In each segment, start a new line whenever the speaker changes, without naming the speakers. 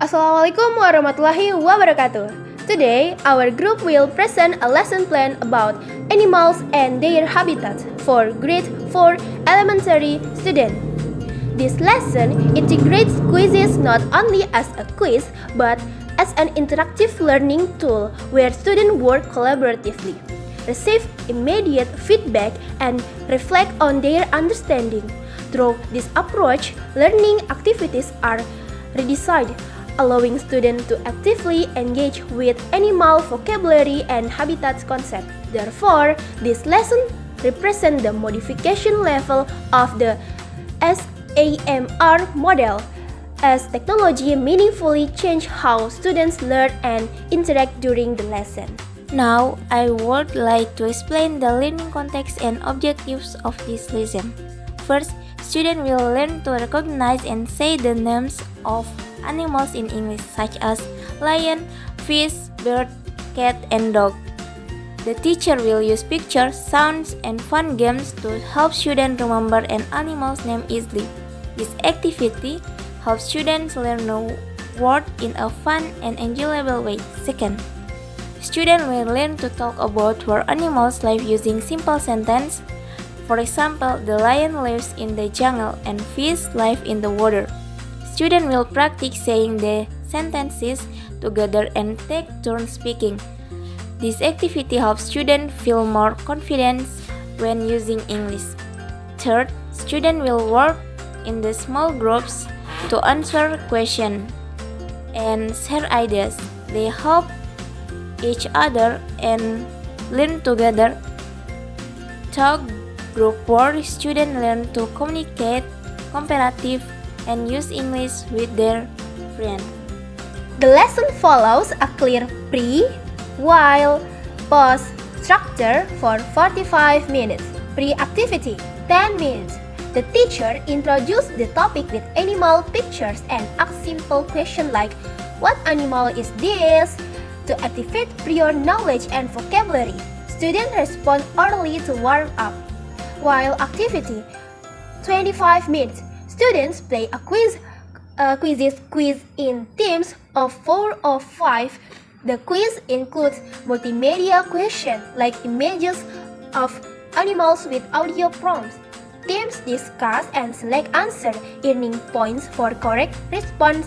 Assalamualaikum warahmatullahi wabarakatuh. Today, our group will present a lesson plan about animals and their habitats for grade 4 elementary students. This lesson integrates quizzes not only as a quiz but as an interactive learning tool where students work collaboratively, receive immediate feedback, and reflect on their understanding. Through this approach, learning activities are redesigned, allowing students to actively engage with animal vocabulary and habitats concept. Therefore, this lesson represents the modification level of the SAMR model, as technology meaningfully changes how students learn and interact during the lesson.
Now, I would like to explain the learning context and objectives of this lesson. First, students will learn to recognize and say the names of animals in English, such as lion, fish, bird, cat, and dog. The teacher will use pictures, sounds, and fun games to help students remember an animal's name easily. This activity helps students learn a word in a fun and enjoyable way. Second, students will learn to talk about where animals live using simple sentences. For example, the lion lives in the jungle and fish live in the water. Students will practice saying the sentences together and take turns speaking. This activity helps students feel more confident when using English. Third, students will work in the small groups to answer questions and share ideas. They help each other and learn together. Talk group where students learn to communicate, comparative, and use English with their friends.
The lesson follows a clear pre, while, pause structure for 45 minutes. Pre-activity 10 minutes. The teacher introduces the topic with animal pictures and asks simple questions like, "What animal is this?" to activate prior knowledge and vocabulary. Students respond early to warm up. While activity 25 minutes. Students play a quiz in teams of 4 or 5. The quiz includes multimedia questions like images of animals with audio prompts. Teams discuss and select answers, earning points for correct response.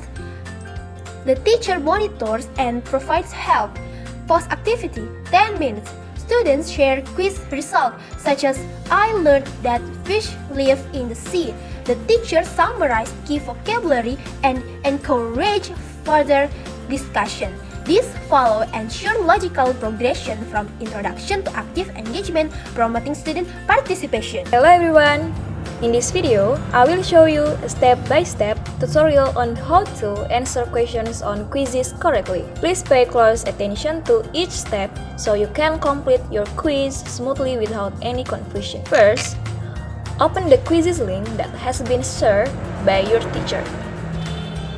The teacher monitors and provides help. Post-activity 10 minutes. Students share quiz results such as, "I learned that fish live in the sea." The teacher summarizes key vocabulary and encourages further discussion. This follow ensure logical progression from introduction to active engagement, promoting student participation.
Hello everyone! In this video, I will show you a step-by-step tutorial on how to answer questions on quizzes correctly. Please pay close attention to each step so you can complete your quiz smoothly without any confusion. First, open the quizzes link that has been shared by your teacher.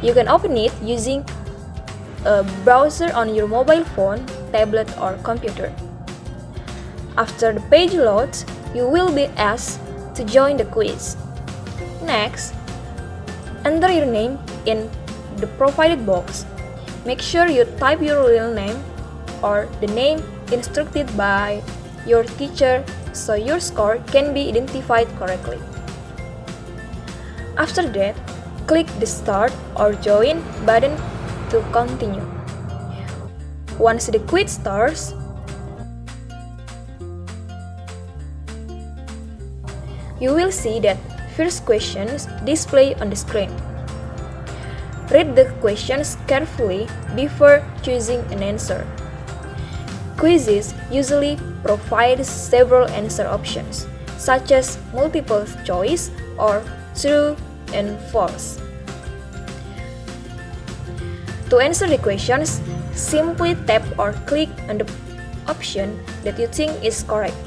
You can open it using a browser on your mobile phone, tablet, or computer. After the page loads, you will be asked to join the quiz. Next, enter your name in the provided box. Make sure you type your real name or the name instructed by your teacher so your score can be identified correctly. After that, click the Start or Join button to continue. Once the quiz starts, you will see that first questions display on the screen. Read the questions carefully before choosing an answer. Quizzes usually provide several answer options, such as multiple choice or true and false. To answer the questions, simply tap or click on the option that you think is correct.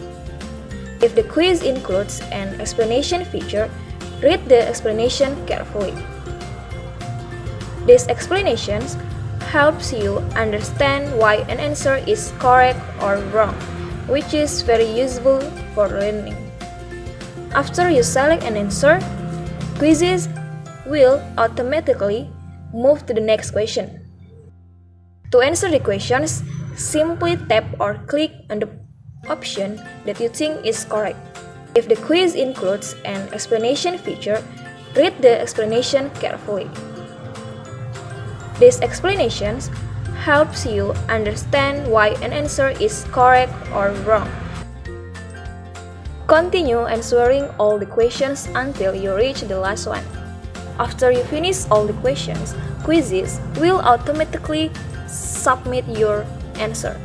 If the quiz includes an explanation feature, read the explanation carefully. These explanations helps you understand why an answer is correct or wrong, which is very useful for learning. After you select an answer, quizzes will automatically move to the next question. To answer the questions, simply tap or click on the option that you think is correct. If the quiz includes an explanation feature, read the explanation carefully. These explanations helps you understand why an answer is correct or wrong. Continue answering all the questions until you reach the last one. After you finish all the questions, Quizizz will automatically submit your answer.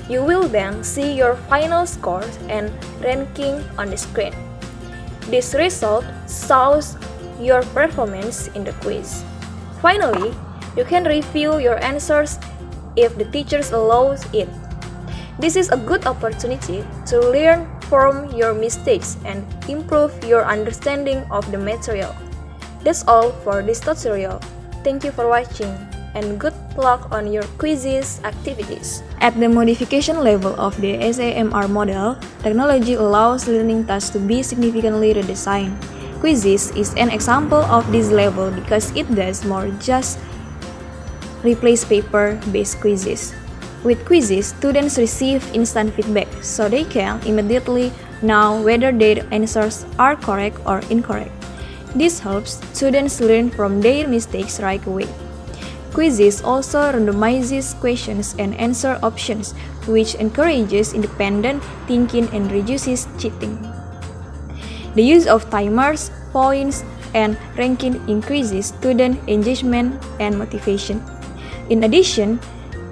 You will then see your final scores and ranking on the screen. This result shows your performance in the quiz. Finally, you can review your answers if the teachers allows it. This is a good opportunity to learn from your mistakes and improve your understanding of the material. That's all for this tutorial. Thank you for watching and good luck on your Quizizz activities. At the modification level of the SAMR model, technology allows learning tasks to be significantly redesigned. Quizizz is an example of this level because it does more just replace paper-based quizzes. With Quizizz, students receive instant feedback, so they can immediately know whether their answers are correct or incorrect. This helps students learn from their mistakes right away. Quizizz also randomizes questions and answer options, which encourages independent thinking and reduces cheating. The use of timers, points, and ranking increases student engagement and motivation. In addition,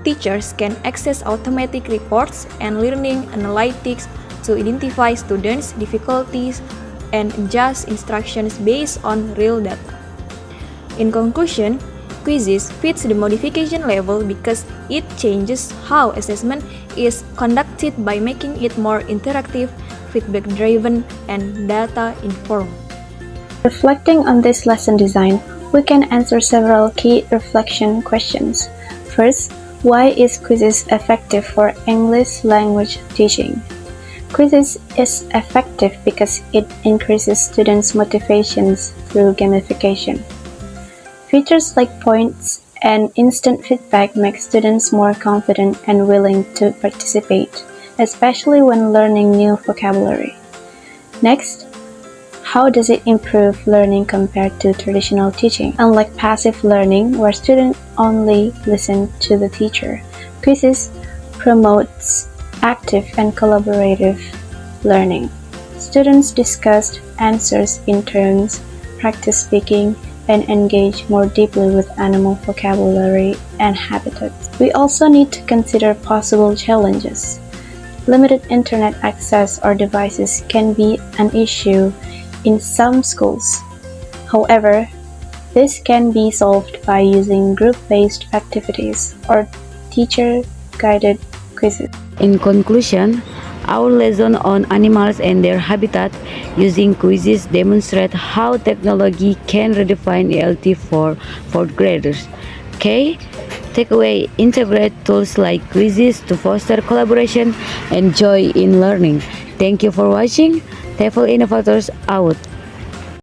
teachers can access automatic reports and learning analytics to identify students' difficulties and adjust instructions based on real data. In conclusion, Quizizz fits the modification level because it changes how assessment is conducted by making it more interactive, feedback-driven, and data-informed.
Reflecting on this lesson design, we can answer several key reflection questions. First, why is Quizizz effective for English language teaching? Quizizz is effective because it increases students' motivations through gamification. Features like points and instant feedback make students more confident and willing to participate, especially when learning new vocabulary. Next, how does it improve learning compared to traditional teaching? Unlike passive learning, where students only listen to the teacher, Quizizz promotes active and collaborative learning. Students discuss answers in turns, practice speaking, and engage more deeply with animal vocabulary and habitats. We also need to consider possible challenges. Limited internet access or devices can be an issue in some schools. However, this can be solved by using group-based activities or teacher-guided quizzes.
In conclusion, our lesson on animals and their habitat using Quizizz demonstrate how technology can redefine ELT for fourth graders. Key takeaway: integrate tools like Quizizz to foster collaboration and joy in learning. Thank you for watching. TEFL Innovators out.